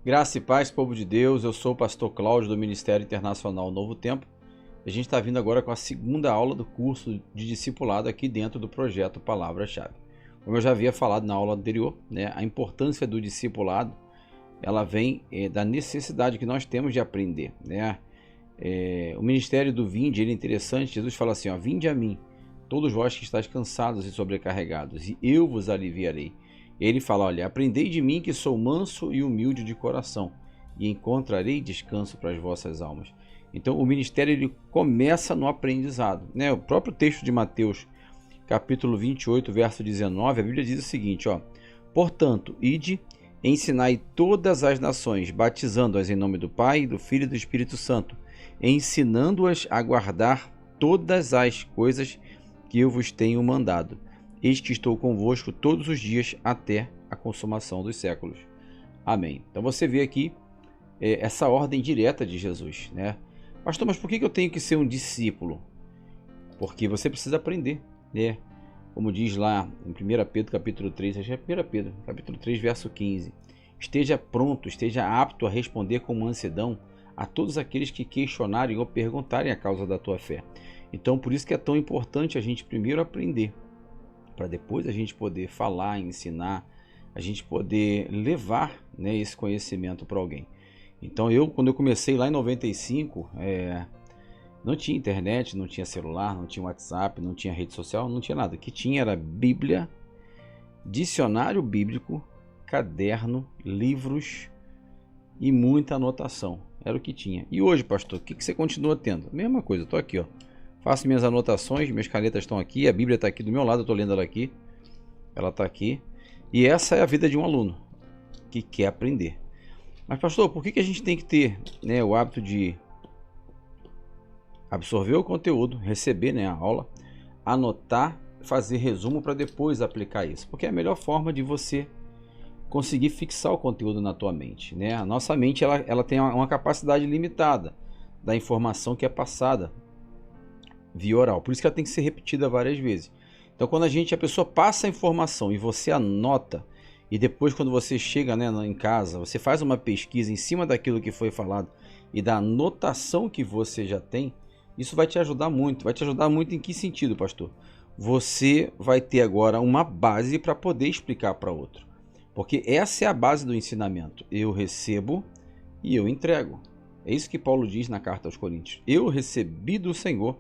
Graça e paz, povo de Deus. Eu sou o pastor Cláudio do Ministério Internacional Novo Tempo. A gente está vindo agora com a segunda aula do curso de discipulado aqui dentro do projeto Palavra-Chave. Como eu já havia falado na aula anterior, a importância do discipulado, ela vem da necessidade que nós temos de aprender. O ministério do Vinde, ele é interessante. Jesus fala assim, vinde a mim, todos vós que estáis cansados e sobrecarregados, e eu vos aliviarei. Ele fala, olha, aprendei de mim que sou manso e humilde de coração, e encontrarei descanso para as vossas almas. Então o ministério ele começa no aprendizado. O próprio texto de Mateus, capítulo 28, verso 19, a Bíblia diz o seguinte, portanto, ide, ensinai todas as nações, batizando-as em nome do Pai, do Filho e do Espírito Santo, ensinando-as a guardar todas as coisas que eu vos tenho mandado. Eis que estou convosco todos os dias até a consumação dos séculos. Amém. Então você vê aqui essa ordem direta de Jesus, Pastor, mas por que eu tenho que ser um discípulo? Porque você precisa aprender, Como diz lá em 1 Pedro capítulo 3, acho que é 1 Pedro capítulo 3, verso 15. Esteja pronto, esteja apto a responder com mansidão a todos aqueles que questionarem ou perguntarem a causa da tua fé. Então por isso que é tão importante a gente primeiro aprender, para depois a gente poder falar, ensinar, a gente poder levar esse conhecimento para alguém. Então quando eu comecei lá em 95, não tinha internet, não tinha celular, não tinha WhatsApp, não tinha rede social, não tinha nada. O que tinha era Bíblia, dicionário bíblico, caderno, livros e muita anotação. Era o que tinha. E hoje, pastor, o que você continua tendo? Mesma coisa, estou aqui, faço minhas anotações, minhas canetas estão aqui, a Bíblia está aqui do meu lado, eu estou lendo ela aqui. Ela está aqui. E essa é a vida de um aluno que quer aprender. Mas, pastor, por que a gente tem que ter o hábito de absorver o conteúdo, receber a aula, anotar, fazer resumo para depois aplicar isso? Porque é a melhor forma de você conseguir fixar o conteúdo na tua mente. A nossa mente ela tem uma capacidade limitada da informação que é passada via oral, por isso que ela tem que ser repetida várias vezes. Então quando a pessoa passa a informação e você anota, e depois quando você chega em casa, você faz uma pesquisa em cima daquilo que foi falado e da anotação que você já tem, isso vai te ajudar muito. Vai te ajudar muito em que sentido, pastor? Você vai ter agora uma base para poder explicar para outro, porque essa é a base do ensinamento. Eu recebo e eu entrego. É isso que Paulo diz na carta aos Coríntios. Eu recebi do Senhor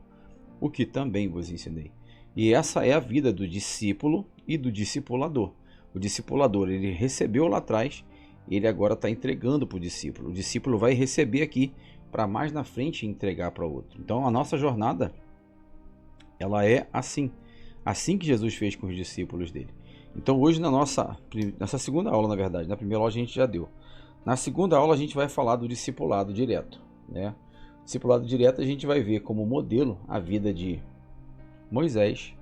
o que também vos ensinei. E essa é a vida do discípulo e do discipulador. O discipulador, ele recebeu lá atrás, ele agora está entregando para o discípulo. O discípulo vai receber aqui para mais na frente entregar para o outro. Então a nossa jornada, ela é assim que Jesus fez com os discípulos dele. Então hoje nessa segunda aula, na verdade, na primeira aula a gente já deu. Na segunda aula a gente vai falar do discipulado direto, Discipulado direto a gente vai ver como modelo a vida de Moisés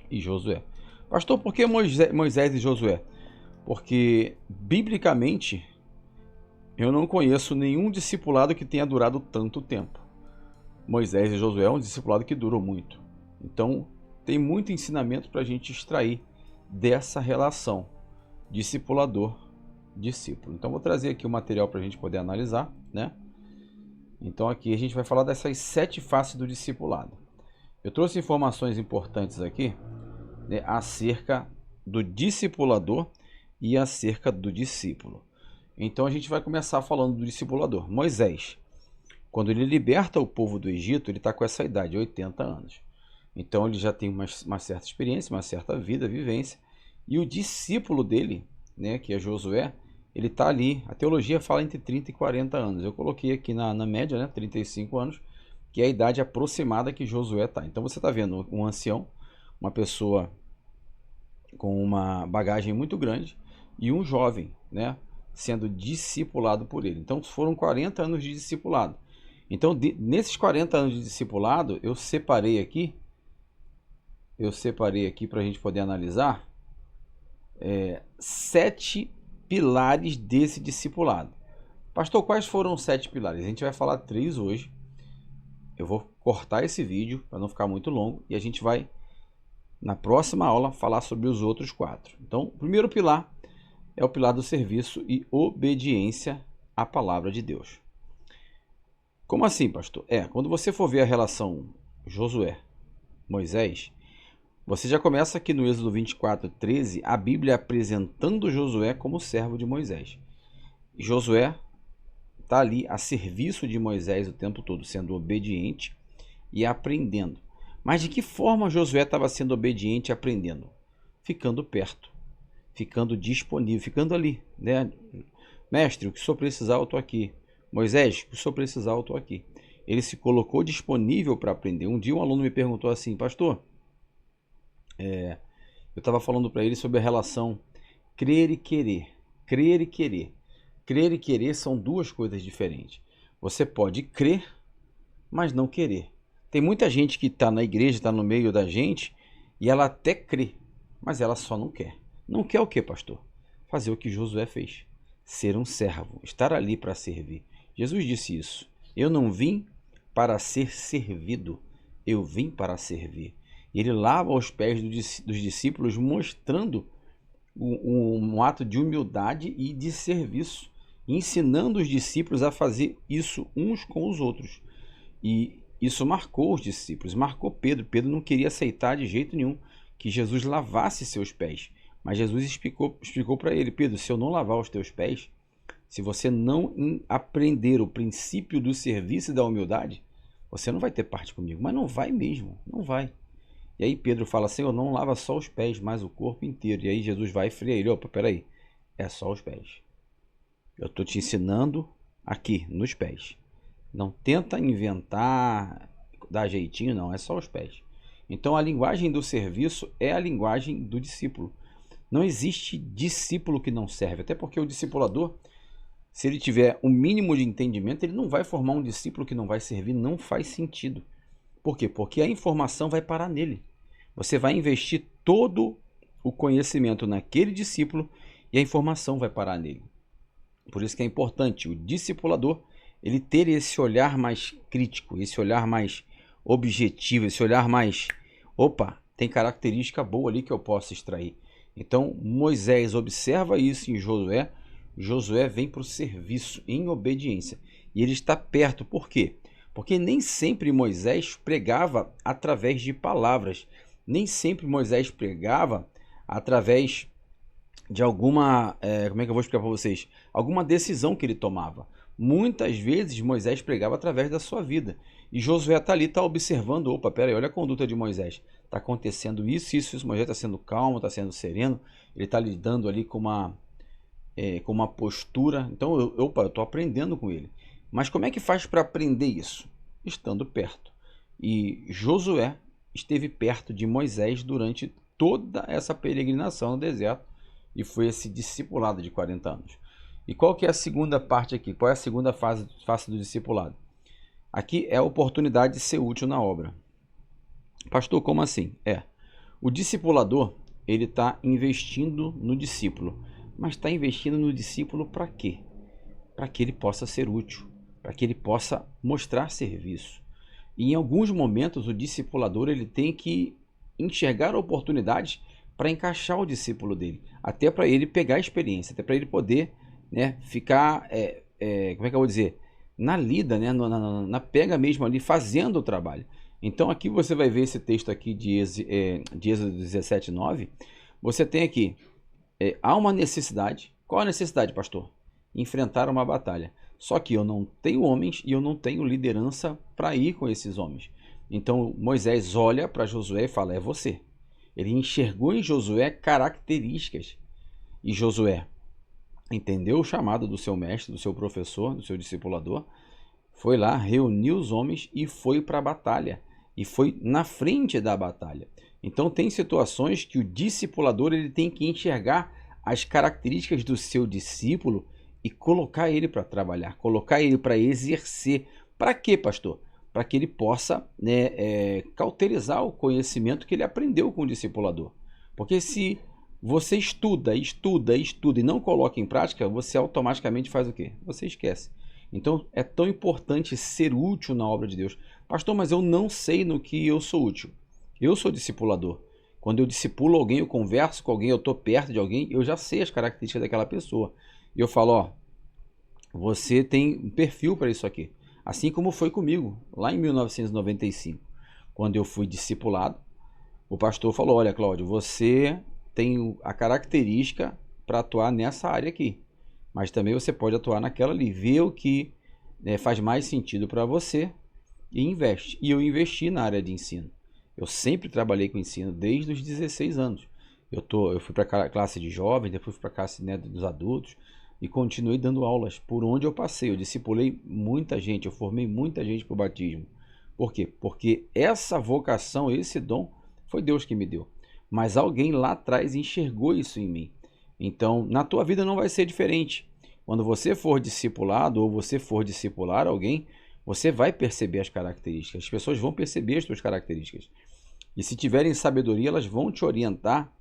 e Josué. Pastor, por que Moisés e Josué? Porque, biblicamente, eu não conheço nenhum discipulado que tenha durado tanto tempo. Moisés e Josué é um discipulado que durou muito. Então, tem muito ensinamento para a gente extrair dessa relação discipulador-discípulo. Então, vou trazer aqui o material para a gente poder analisar, Então aqui a gente vai falar dessas 7 faces do discipulado. Eu trouxe informações importantes aqui acerca do discipulador e acerca do discípulo. Então a gente vai começar falando do discipulador. Moisés, quando ele liberta o povo do Egito, ele está com essa idade, 80 anos. Então ele já tem uma certa experiência, uma certa vivência. E o discípulo dele, que é Josué, ele está ali, a teologia fala entre 30 e 40 anos. Eu coloquei aqui na média, 35 anos, que é a idade aproximada que Josué está. Então você está vendo um ancião, uma pessoa com uma bagagem muito grande, e um jovem, sendo discipulado por ele. Então foram 40 anos de discipulado. Então nesses 40 anos de discipulado, eu separei aqui para a gente poder analisar 7 pilares desse discipulado. Pastor, quais foram os 7 pilares? A gente vai falar 3 hoje. Eu vou cortar esse vídeo para não ficar muito longo e a gente vai, na próxima aula, falar sobre os outros 4. Então, o primeiro pilar é o pilar do serviço e obediência à palavra de Deus. Como assim, pastor? Quando você for ver a relação Josué, Moisés, você já começa aqui no Êxodo 24:13, a Bíblia apresentando Josué como servo de Moisés. E Josué está ali a serviço de Moisés o tempo todo, sendo obediente e aprendendo. Mas de que forma Josué estava sendo obediente e aprendendo? Ficando perto, ficando disponível, ficando ali, né? Mestre, o que o senhor precisar, eu estou aqui. Moisés, o que o senhor precisar, eu estou aqui. Ele se colocou disponível para aprender. Um dia um aluno me perguntou assim, pastor, eu estava falando para ele sobre a relação crer e querer. Crer e querer. Crer e querer são duas coisas diferentes. Você pode crer, mas não querer. Tem muita gente que está na igreja, está no meio da gente, e ela até crê, mas ela só não quer. Não quer o quê, pastor? Fazer o que Josué fez. Ser um servo, estar ali para servir. Jesus disse isso. Eu não vim para ser servido, eu vim para servir. E ele lava os pés dos discípulos, mostrando um ato de humildade e de serviço, ensinando os discípulos a fazer isso uns com os outros. E isso marcou os discípulos, marcou Pedro. Pedro não queria aceitar de jeito nenhum que Jesus lavasse seus pés. Mas Jesus explicou para ele, Pedro, se eu não lavar os teus pés, se você não aprender o princípio do serviço e da humildade, você não vai ter parte comigo. Mas não vai mesmo, não vai. E aí Pedro fala, Senhor, não lava só os pés, mas o corpo inteiro. E aí Jesus vai e freia ele, opa, peraí, é só os pés. Eu estou te ensinando aqui, nos pés. Não tenta inventar, dar jeitinho, não, é só os pés. Então a linguagem do serviço é a linguagem do discípulo. Não existe discípulo que não serve, até porque o discipulador, se ele tiver o mínimo de entendimento, ele não vai formar um discípulo que não vai servir, não faz sentido. Por quê? Porque a informação vai parar nele. Você vai investir todo o conhecimento naquele discípulo e a informação vai parar nele. Por isso que é importante o discipulador ele ter esse olhar mais crítico, esse olhar mais objetivo, esse olhar mais, opa, tem característica boa ali que eu posso extrair. Então Moisés observa isso em Josué, Josué vem para o serviço em obediência e ele está perto, por quê? Porque nem sempre Moisés pregava através de palavras, nem sempre Moisés pregava através de alguma, como é que eu vou explicar para vocês? Alguma decisão que ele tomava. Muitas vezes Moisés pregava através da sua vida. E Josué está ali, está observando, opa, peraí, olha a conduta de Moisés. Está acontecendo isso, Moisés está sendo calmo, está sendo sereno, ele está lidando ali com uma postura. Então, eu estou aprendendo com ele. Mas como é que faz para aprender isso? Estando perto. E Josué esteve perto de Moisés durante toda essa peregrinação no deserto e foi esse discipulado de 40 anos. E qual que é a segunda parte aqui? Qual é a segunda fase do discipulado? Aqui é a oportunidade de ser útil na obra. Pastor, como assim? O discipulador, ele está investindo no discípulo. Mas está investindo no discípulo para quê? Para que ele possa ser útil, para que ele possa mostrar serviço. E em alguns momentos o discipulador ele tem que enxergar oportunidades para encaixar o discípulo dele, até para ele pegar a experiência, até para ele poder, né, ficar, como é que eu vou dizer, na lida, né, na pega mesmo ali, fazendo o trabalho. Então aqui você vai ver esse texto aqui de Êxodo 17:9, você tem aqui, há uma necessidade. Qual a necessidade, pastor? Enfrentar uma batalha. Só que eu não tenho homens e eu não tenho liderança para ir com esses homens. Então Moisés olha para Josué e fala, é você. Ele enxergou em Josué características. E Josué entendeu o chamado do seu mestre, do seu professor, do seu discipulador, foi lá, reuniu os homens e foi para a batalha. E foi na frente da batalha. Então tem situações que o discipulador ele tem que enxergar as características do seu discípulo e colocar ele para trabalhar, colocar ele para exercer. Para quê, pastor? Para que ele possa, né, cauterizar o conhecimento que ele aprendeu com o discipulador. Porque se você estuda e não coloca em prática, você automaticamente faz o quê? Você esquece. Então é tão importante ser útil na obra de Deus. Pastor, mas eu não sei no que eu sou útil. Eu sou discipulador. Quando eu discipulo alguém, eu converso com alguém, eu estou perto de alguém, eu já sei as características daquela pessoa. E eu falo, ó, você tem um perfil para isso aqui. Assim como foi comigo, lá em 1995, quando eu fui discipulado, o pastor falou, olha, Cláudio, você tem a característica para atuar nessa área aqui, mas também você pode atuar naquela ali, ver o que faz mais sentido para você e investe. E eu investi na área de ensino. Eu sempre trabalhei com ensino desde os 16 anos. Eu fui para a classe de jovens, depois fui para a classe, né, dos adultos e continuei dando aulas por onde eu passei. Eu discipulei muita gente, eu formei muita gente para o batismo. Por quê? Porque essa vocação, esse dom, foi Deus que me deu. Mas alguém lá atrás enxergou isso em mim. Então, na tua vida não vai ser diferente. Quando você for discipulado ou você for discipular alguém, você vai perceber as características. As pessoas vão perceber as suas características. E se tiverem sabedoria, elas vão te orientar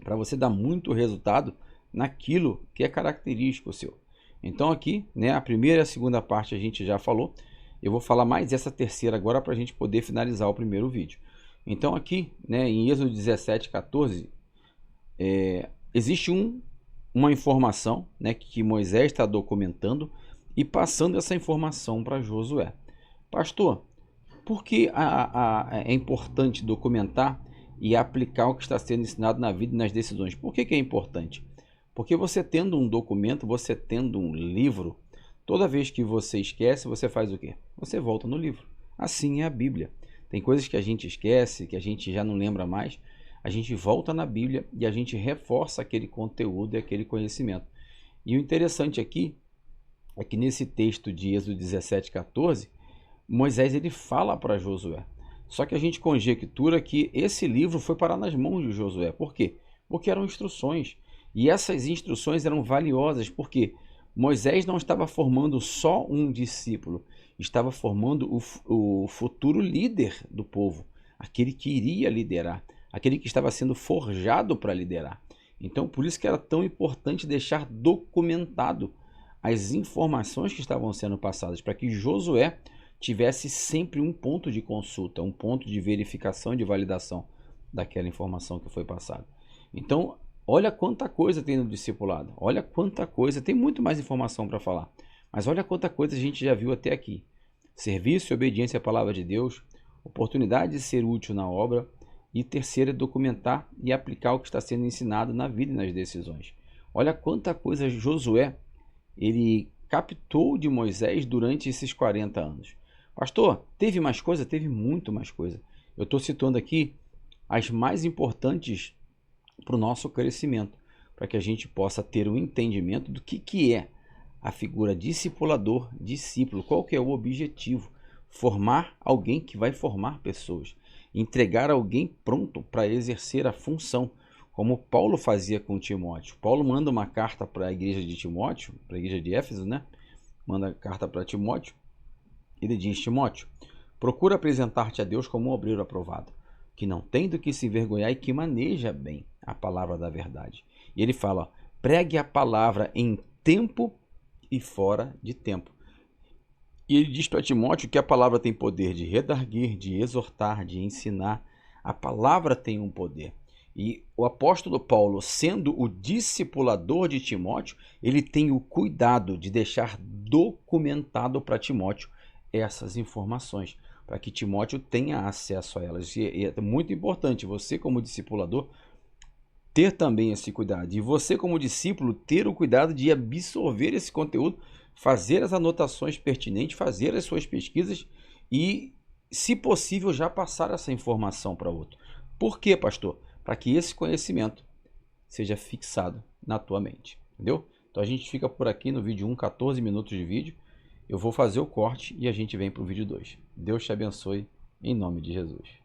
para você dar muito resultado naquilo que é característico seu. Então aqui, né, a primeira e a segunda parte a gente já falou. Eu vou falar mais essa terceira agora para a gente poder finalizar o primeiro vídeo. Então aqui, né, em Êxodo 17:14, existe uma informação, né, que Moisés está documentando e passando essa informação para Josué. Pastor, por que é importante documentar e aplicar o que está sendo ensinado na vida e nas decisões? Por que é importante? Porque você tendo um documento, você tendo um livro, toda vez que você esquece, você faz o quê? Você volta no livro. Assim é a Bíblia. Tem coisas que a gente esquece, que a gente já não lembra mais. A gente volta na Bíblia e a gente reforça aquele conteúdo e aquele conhecimento. E o interessante aqui é que nesse texto de Êxodo 17:14, Moisés ele fala para Josué. Só que a gente conjectura que esse livro foi parar nas mãos de Josué. Por quê? Porque eram instruções. E essas instruções eram valiosas porque Moisés não estava formando só um discípulo, estava formando o futuro líder do povo, aquele que iria liderar, aquele que estava sendo forjado para liderar. Então, por isso que era tão importante deixar documentado as informações que estavam sendo passadas, para que Josué tivesse sempre um ponto de consulta, um ponto de verificação e de validação daquela informação que foi passada. Então, olha quanta coisa tem no discipulado, olha quanta coisa, tem muito mais informação para falar, mas olha quanta coisa a gente já viu até aqui. Serviço e obediência à palavra de Deus, oportunidade de ser útil na obra, e terceiro é documentar e aplicar o que está sendo ensinado na vida e nas decisões. Olha quanta coisa Josué ele captou de Moisés durante esses 40 anos. Pastor, teve mais coisa? Teve muito mais coisa. Eu estou citando aqui as mais importantes para o nosso crescimento, para que a gente possa ter um entendimento do que é a figura discipulador, discípulo, qual que é o objetivo? Formar alguém que vai formar pessoas, entregar alguém pronto para exercer a função, como Paulo fazia com Timóteo. Paulo manda uma carta para a igreja de Timóteo, para a igreja de Éfeso, né? Manda carta para Timóteo. Ele diz, Timóteo, procura apresentar-te a Deus como um obreiro aprovado, que não tem do que se envergonhar e que maneja bem a palavra da verdade. E ele fala, pregue a palavra em tempo e fora de tempo. E ele diz para Timóteo que a palavra tem poder de redarguir, de exortar, de ensinar. A palavra tem um poder. E o apóstolo Paulo, sendo o discipulador de Timóteo, ele tem o cuidado de deixar documentado para Timóteo essas informações, para que Timóteo tenha acesso a elas. E é muito importante você, como discipulador, ter também esse cuidado. E você, como discípulo, ter o cuidado de absorver esse conteúdo, fazer as anotações pertinentes, fazer as suas pesquisas e, se possível, já passar essa informação para outro. Por quê, pastor? Para que esse conhecimento seja fixado na tua mente. Entendeu? Então a gente fica por aqui no vídeo 1, 14 minutos de vídeo. Eu vou fazer o corte e a gente vem para o vídeo 2. Deus te abençoe, em nome de Jesus.